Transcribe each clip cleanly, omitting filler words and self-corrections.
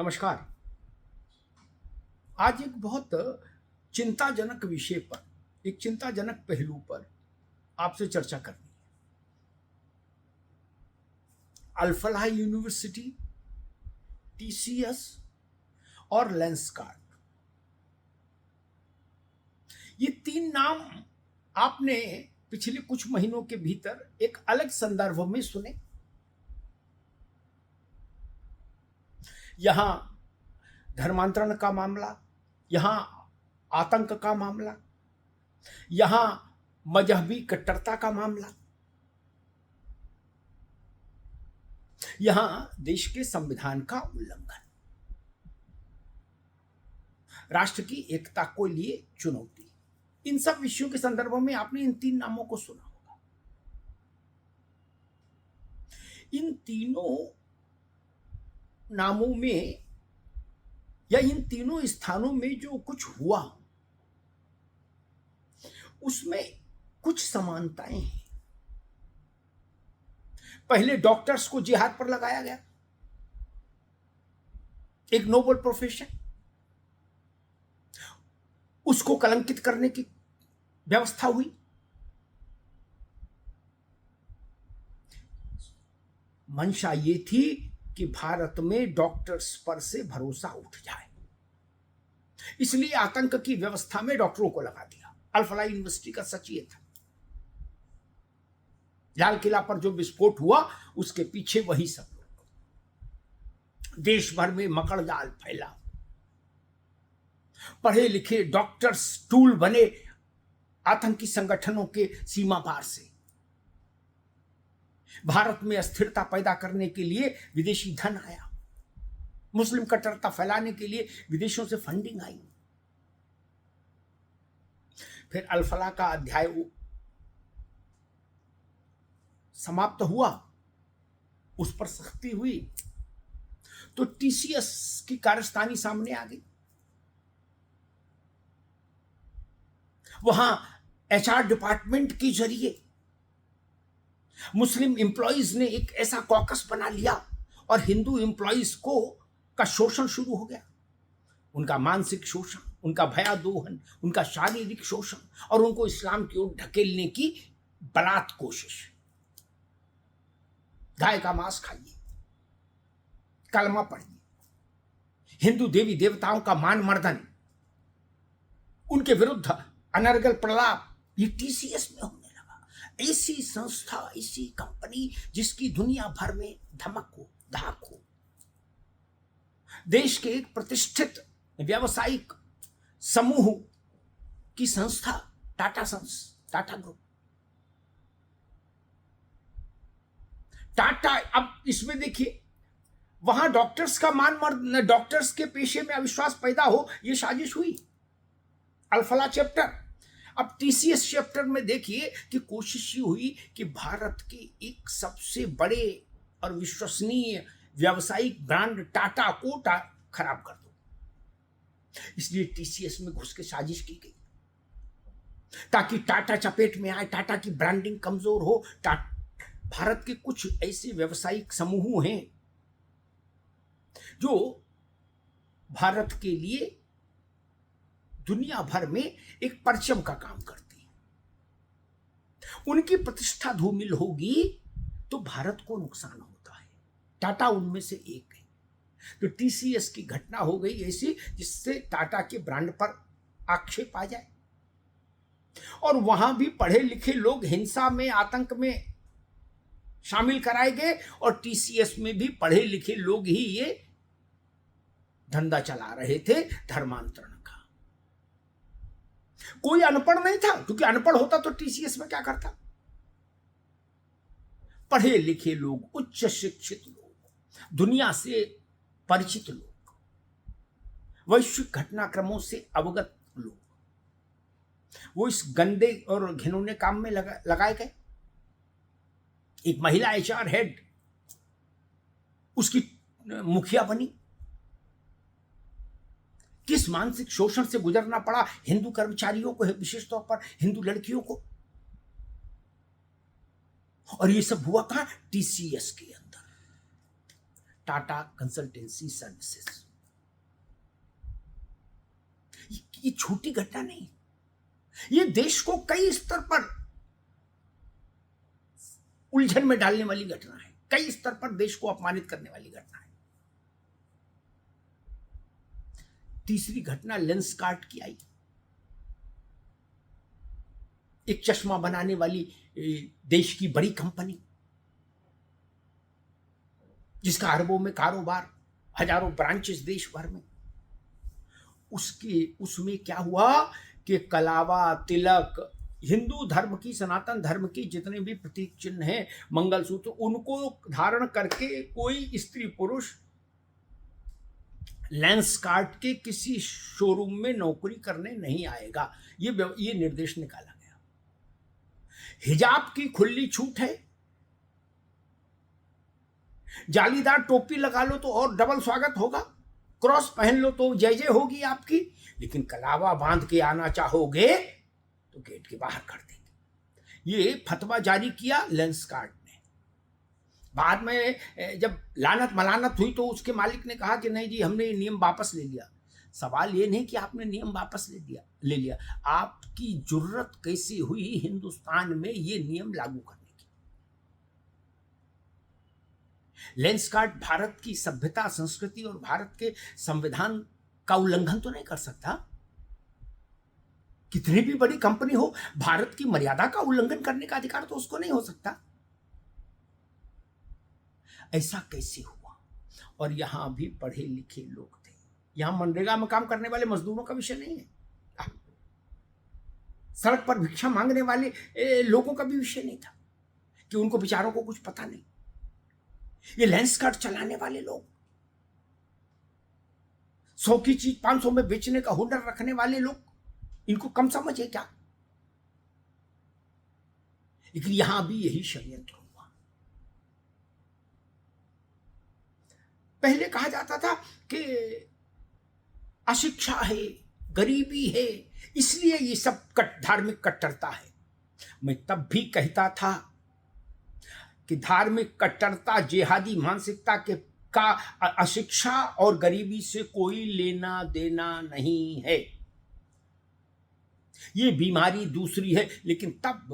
नमस्कार। आज एक बहुत चिंताजनक विषय पर, एक चिंताजनक पहलू पर आपसे चर्चा करनी है। अल-फलाह यूनिवर्सिटी, टीसीएस और लेंसकार्ट, ये तीन नाम आपने पिछले कुछ महीनों के भीतर एक अलग संदर्भ में सुने। यहां धर्मांतरण का मामला, यहां आतंक का मामला, यहां मजहबी कट्टरता का मामला, यहां देश के संविधान का उल्लंघन, राष्ट्र की एकता को लिए चुनौती। इन सब विषयों के संदर्भ में आपने इन तीन नामों को सुना होगा। इन तीनों नामों में या इन तीनों स्थानों में जो कुछ हुआ उसमें कुछ समानताएं हैं। पहले डॉक्टर्स को जिहाद पर लगाया गया, एक नोबल प्रोफेशन, उसको कलंकित करने की व्यवस्था हुई। मंशा ये थी कि भारत में डॉक्टर्स पर से भरोसा उठ जाए, इसलिए आतंक की व्यवस्था में डॉक्टरों को लगा दिया। अल-फलाह यूनिवर्सिटी का सच ये था। लाल किला पर जो विस्फोट हुआ उसके पीछे वही सब लोग। देश भर में मकड़ जाल फैला, पढ़े लिखे डॉक्टर्स टूल बने आतंकी संगठनों के सीमा पार से। भारत में अस्थिरता पैदा करने के लिए विदेशी धन आया, मुस्लिम कट्टरता फैलाने के लिए विदेशों से फंडिंग आई। फिर अल-फलाह का अध्याय समाप्त हुआ, उस पर सख्ती हुई तो टीसीएस की कारस्तानी सामने आ गई। वहां एचआर डिपार्टमेंट के जरिए मुस्लिम एम्प्लॉइज ने एक ऐसा कॉकस बना लिया और हिंदू एम्प्लॉइज का शोषण शुरू हो गया। उनका मानसिक शोषण, उनका भयादोहन, उनका शारीरिक शोषण और उनको इस्लाम की ओर ढकेलने की बलात् कोशिश। गाय का मांस खाइए, कलमा पढ़िए, हिंदू देवी देवताओं का मान मर्दन, उनके विरुद्ध अनर्गल प्रलाप, ये टीसीएस में होने लगा। ऐसी संस्था, ऐसी कंपनी जिसकी दुनिया भर में धमक हो, धाक हो, देश के एक प्रतिष्ठित व्यावसायिक समूह की संस्था टाटा ग्रुप। टाटा, अब इसमें देखिए, वहां डॉक्टर्स का डॉक्टर्स के पेशे में अविश्वास पैदा हो, यह साजिश हुई। अल-फलाह चैप्टर। अब टीसीएस चैप्टर में देखिए कि कोशिश ये हुई कि भारत के एक सबसे बड़े और विश्वसनीय व्यावसायिक ब्रांड टाटा को खराब कर दो। इसलिए टीसीएस में घुस के साजिश की गई ताकि टाटा चपेट में आए, टाटा की ब्रांडिंग कमजोर हो। भारत के कुछ ऐसे व्यावसायिक समूह हैं जो भारत के लिए दुनिया भर में एक परचम का काम करती है। उनकी प्रतिष्ठा धूमिल होगी तो भारत को नुकसान होता है। टाटा उनमें से एक है। तो टीसीएस की घटना हो गई ऐसी जिससे टाटा के ब्रांड पर आक्षेप आ जाए, और वहां भी पढ़े लिखे लोग हिंसा में, आतंक में शामिल कराए गए, और टीसीएस में भी पढ़े लिखे लोग ही ये धंधा चला रहे थे धर्मांतरण का। कोई अनपढ़ नहीं था, क्योंकि अनपढ़ होता तो टीसीएस में क्या करता। पढ़े लिखे लोग, उच्च शिक्षित लोग, दुनिया से परिचित लोग, वैश्विक घटनाक्रमों से अवगत लोग, वो इस गंदे और घिनौने काम में लगाए गए। एक महिला एचआर हेड उसकी मुखिया बनी। किस मानसिक शोषण से गुजरना पड़ा हिंदू कर्मचारियों को, विशेष तौर पर हिंदू लड़कियों को। और ये सब हुआ कहां? टीसीएस के अंदर, टाटा कंसल्टेंसी सर्विसेज। ये छोटी घटना नहीं, ये देश को कई स्तर पर उलझन में डालने वाली घटना है, कई स्तर पर देश को अपमानित करने वाली घटना है। तीसरी घटना लेंसकार्ट की आई, एक चश्मा बनाने वाली देश की बड़ी कंपनी जिसका अरबों में कारोबार, हजारों ब्रांचेस देश भर में, उसमें क्या हुआ कि कलावा, तिलक, हिंदू धर्म की, सनातन धर्म की जितने भी प्रतीक चिन्ह हैं, मंगलसूत्र, उनको धारण करके कोई स्त्री पुरुष लेंसकार्ट के किसी शोरूम में नौकरी करने नहीं आएगा। ये निर्देश निकाला गया। हिजाब की खुली छूट है, जालीदार टोपी लगा लो तो और डबल स्वागत होगा, क्रॉस पहन लो तो जय जय होगी आपकी, लेकिन कलावा बांध के आना चाहोगे तो गेट के बाहर कर देंगे। ये फतवा जारी किया लेंसकार्ट ने। बाद में जब लानत मलानत हुई तो उसके मालिक ने कहा कि नहीं जी, हमने ये नियम वापस ले लिया। सवाल ये नहीं कि आपने नियम वापस ले लिया, आपकी जुर्रत कैसी हुई हिंदुस्तान में ये नियम लागू करने की। लेंसकार्ट भारत की सभ्यता, संस्कृति और भारत के संविधान का उल्लंघन तो नहीं कर सकता। कितनी भी बड़ी कंपनी हो, भारत की मर्यादा का उल्लंघन करने का अधिकार तो उसको नहीं हो सकता। ऐसा कैसे हुआ? और यहां भी पढ़े लिखे लोग थे, यहां मनरेगा में काम करने वाले मजदूरों का विषय नहीं है, सड़क पर भिक्षा मांगने वाले लोगों का भी विषय नहीं था कि उनको बेचारों को कुछ पता नहीं। ये लेंसकार्ट चलाने वाले लोग, 100 की चीज 500 में बेचने का हुनर रखने वाले लोग, इनको कम समझे क्या? लेकिन यहां भी यही षड्यंत्र हुआ। पहले कहा जाता था कि अशिक्षा है, गरीबी है, इसलिए ये सब धार्मिक कट्टरता है। मैं तब भी कहता था कि धार्मिक कट्टरता, जिहादी मानसिकता का अशिक्षा और गरीबी से कोई लेना देना नहीं है, ये बीमारी दूसरी है। लेकिन तब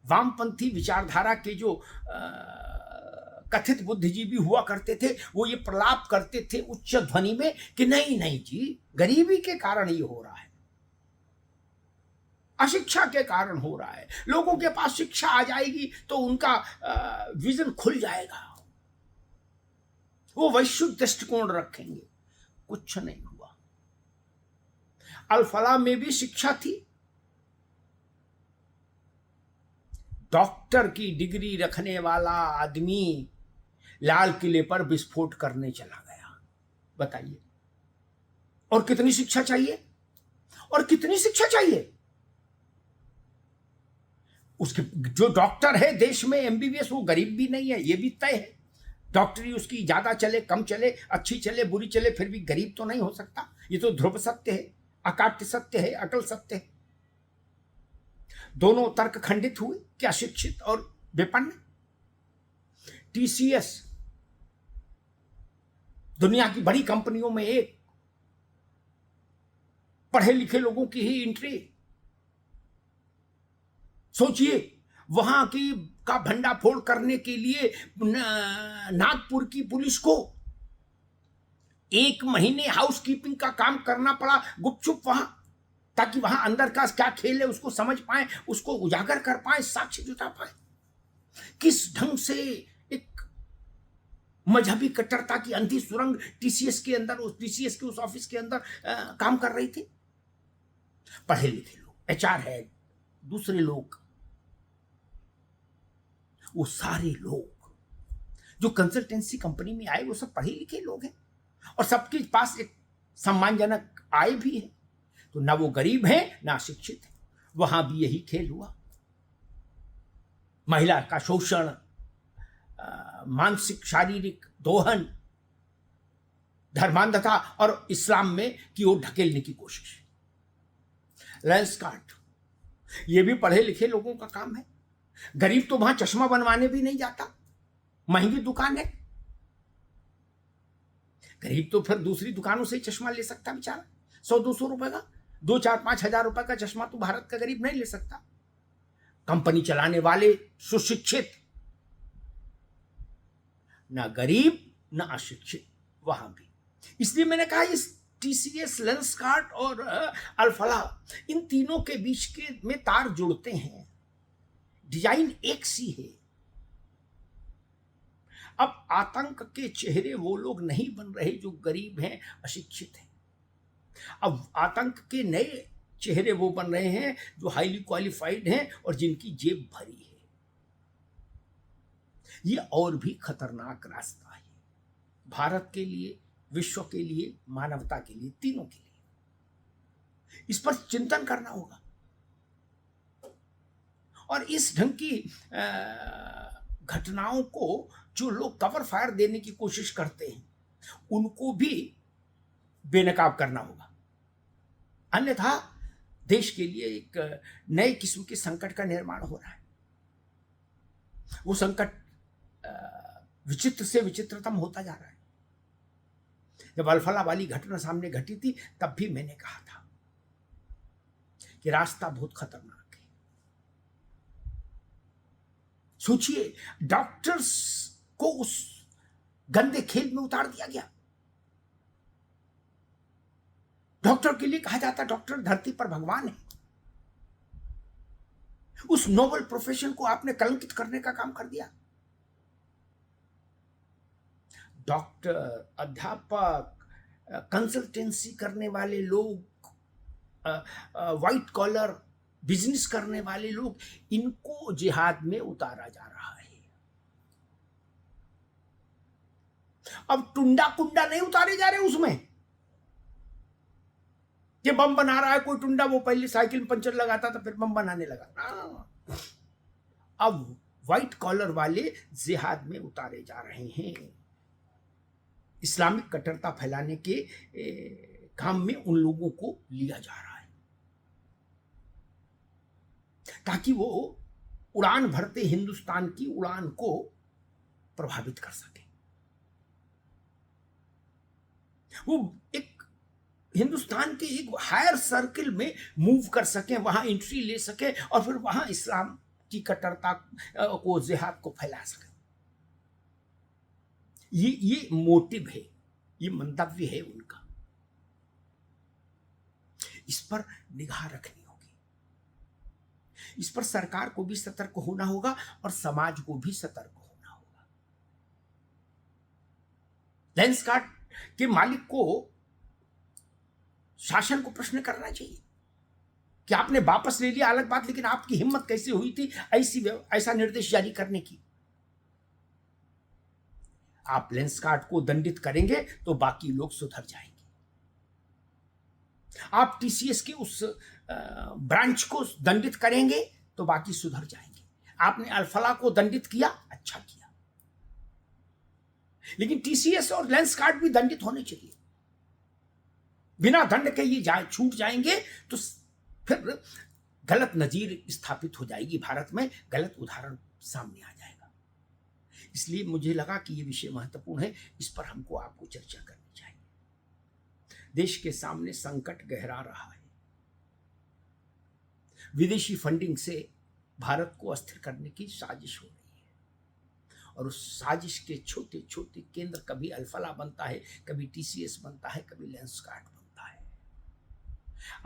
वामपंथी विचारधारा के जो कथित बुद्धिजीवी हुआ करते थे, वो ये प्रलाप करते थे उच्च ध्वनि में कि नहीं नहीं जी, गरीबी के कारण ये हो रहा है, अशिक्षा के कारण हो रहा है। लोगों के पास शिक्षा आ जाएगी तो उनका विजन खुल जाएगा, वो वैश्विक दृष्टिकोण रखेंगे। कुछ नहीं हुआ। अल-फलाह में भी शिक्षा थी, डॉक्टर की डिग्री रखने वाला आदमी लाल किले पर विस्फोट करने चला गया। बताइए, और कितनी शिक्षा चाहिए? और कितनी शिक्षा चाहिए? उसके जो डॉक्टर है देश में एमबीबीएस, वो गरीब भी नहीं है, ये भी तय है। डॉक्टरी उसकी ज्यादा चले, कम चले, अच्छी चले, बुरी चले, फिर भी गरीब तो नहीं हो सकता। ये तो ध्रुव सत्य है, अकाट्य सत्य है, अटल सत्य है। दोनों तर्क खंडित हुए कि अशिक्षित और विपन्न। टीसीएस दुनिया की बड़ी कंपनियों में एक, पढ़े लिखे लोगों की ही एंट्री। सोचिए, वहां की का भंडाफोड़ करने के लिए नागपुर की पुलिस को 1 महीने हाउसकीपिंग का काम करना पड़ा गुपचुप वहां, ताकि वहां अंदर का क्या खेल है उसको समझ पाए, उसको उजागर कर पाए, साक्ष्य जुटा पाए। किस ढंग से एक मजहबी कट्टरता की अंधी सुरंग टीसीएस के अंदर, टीसीएस के उस ऑफिस के अंदर काम कर रही थी। पढ़े लिखे लोग, एचआर है, दूसरे लोग, वो सारे लोग जो कंसल्टेंसी कंपनी में आए, वो सब पढ़े लिखे लोग हैं और सबके पास एक सम्मानजनक आय भी है। तो ना वो गरीब है ना शिक्षित है। वहां भी यही खेल हुआ। महिला का शोषण, मानसिक शारीरिक दोहन, धर्मांधता और इस्लाम में की ओर ढकेलने की कोशिश। लेंसकार्ट, ये भी पढ़े लिखे लोगों का काम है। गरीब तो वहां चश्मा बनवाने भी नहीं जाता, महंगी दुकान है। गरीब तो फिर दूसरी दुकानों से चश्मा ले सकता बेचारा, 100-200 रुपए का, 2-4-5 हजार रुपए का चश्मा तो भारत का गरीब नहीं ले सकता। कंपनी चलाने वाले सुशिक्षित, ना गरीब ना अशिक्षित, वहां भी। इसलिए मैंने कहा इस टीसीएस, लेंसकार्ट और अल्फला, इन तीनों के बीच के में तार जुड़ते हैं, डिजाइन एक सी है। अब आतंक के चेहरे वो लोग नहीं बन रहे जो गरीब हैं, अशिक्षित हैं। अब आतंक के नए चेहरे वो बन रहे हैं जो हाईली क्वालिफाइड हैं और जिनकी जेब भरी है। ये और भी खतरनाक रास्ता है भारत के लिए, विश्व के लिए, मानवता के लिए, तीनों के लिए। इस पर चिंतन करना होगा और इस ढंग की घटनाओं को जो लोग कवर फायर देने की कोशिश करते हैं उनको भी बेनकाब करना होगा, अन्यथा देश के लिए एक नए किस्म के संकट का निर्माण हो रहा है। वो संकट विचित्र से विचित्रतम होता जा रहा है। जब अल्फला वाली घटना सामने घटी थी तब भी मैंने कहा था कि रास्ता बहुत खतरनाक है। सोचिए, डॉक्टर्स को उस गंदे खेल में उतार दिया गया। डॉक्टर के लिए कहा जाता डॉक्टर धरती पर भगवान है। उस नोबल प्रोफेशन को आपने कलंकित करने का काम कर दिया। डॉक्टर, अध्यापक, कंसल्टेंसी करने वाले लोग, व्हाइट कॉलर बिजनेस करने वाले लोग, इनको जिहाद में उतारा जा रहा है। अब टुंडा कुंडा नहीं उतारे जा रहे उसमें। ये बम बना रहा है कोई टुंडा, वो पहले साइकिल में पंचर लगाता था फिर बम बनाने लगा। अब व्हाइट कॉलर वाले जिहाद में उतारे जा रहे हैं। इस्लामिक कट्टरता फैलाने के काम में उन लोगों को लिया जा रहा है ताकि वो उड़ान भरते हिंदुस्तान की उड़ान को प्रभावित कर सके। वो एक हिंदुस्तान के एक हायर सर्किल में मूव कर सकें, वहां एंट्री ले सकें और फिर वहां इस्लाम की कट्टरता को, जिहाद को फैला सकें। ये मोटिव है, ये मंतव्य है उनका। इस पर निगाह रखनी होगी। इस पर सरकार को भी सतर्क होना होगा और समाज को भी सतर्क होना होगा। लेंसकार्ट के मालिक को शासन को प्रश्न करना चाहिए कि आपने वापस ले लिया अलग बात, लेकिन आपकी हिम्मत कैसे हुई थी ऐसा निर्देश जारी करने की। आप लेंसकार्ट को दंडित करेंगे तो बाकी लोग सुधर जाएंगे। आप टीसीएस के उस ब्रांच को दंडित करेंगे तो बाकी सुधर जाएंगे। आपने अल्फला को दंडित किया, अच्छा किया, लेकिन टीसीएस और लेंसकार्ट भी दंडित होने चाहिए। बिना दंड के ये छूट जाएंगे तो फिर गलत नजीर स्थापित हो जाएगी भारत में, गलत उदाहरण सामने आ जाएगा। इसलिए मुझे लगा कि ये विषय महत्वपूर्ण है, इस पर हमको आपको चर्चा करनी चाहिए। देश के सामने संकट गहरा रहा है। विदेशी फंडिंग से भारत को अस्थिर करने की साजिश हो रही है और उस साजिश के छोटे छोटे केंद्र, कभी अल्फला बनता है, कभी टीसीएस बनता है, कभी लेंसकार्ट बनता है।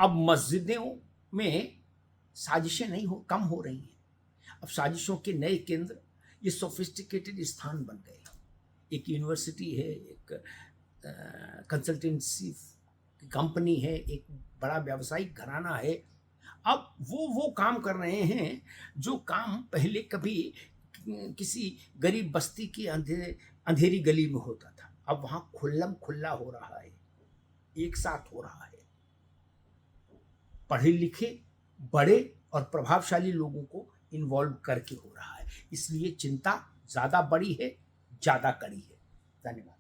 अब मस्जिदों में साजिशें नहीं कम हो रही हैं। अब साजिशों के नए केंद्र, ये सोफिस्टिकेटेड स्थान बन गए। एक यूनिवर्सिटी है, एक कंसल्टेंसी कंपनी है, एक बड़ा व्यावसायिक घराना है। अब वो काम कर रहे हैं जो काम पहले कभी किसी गरीब बस्ती की अंधेरी गली में होता था, अब वहां खुल्लम खुल्ला हो रहा है, एक साथ हो रहा है। पढ़े लिखे, बड़े और प्रभावशाली लोगों को इन्वॉल्व करके हो रहा है। इसलिए चिंता ज्यादा बड़ी है, ज्यादा कड़ी है। धन्यवाद।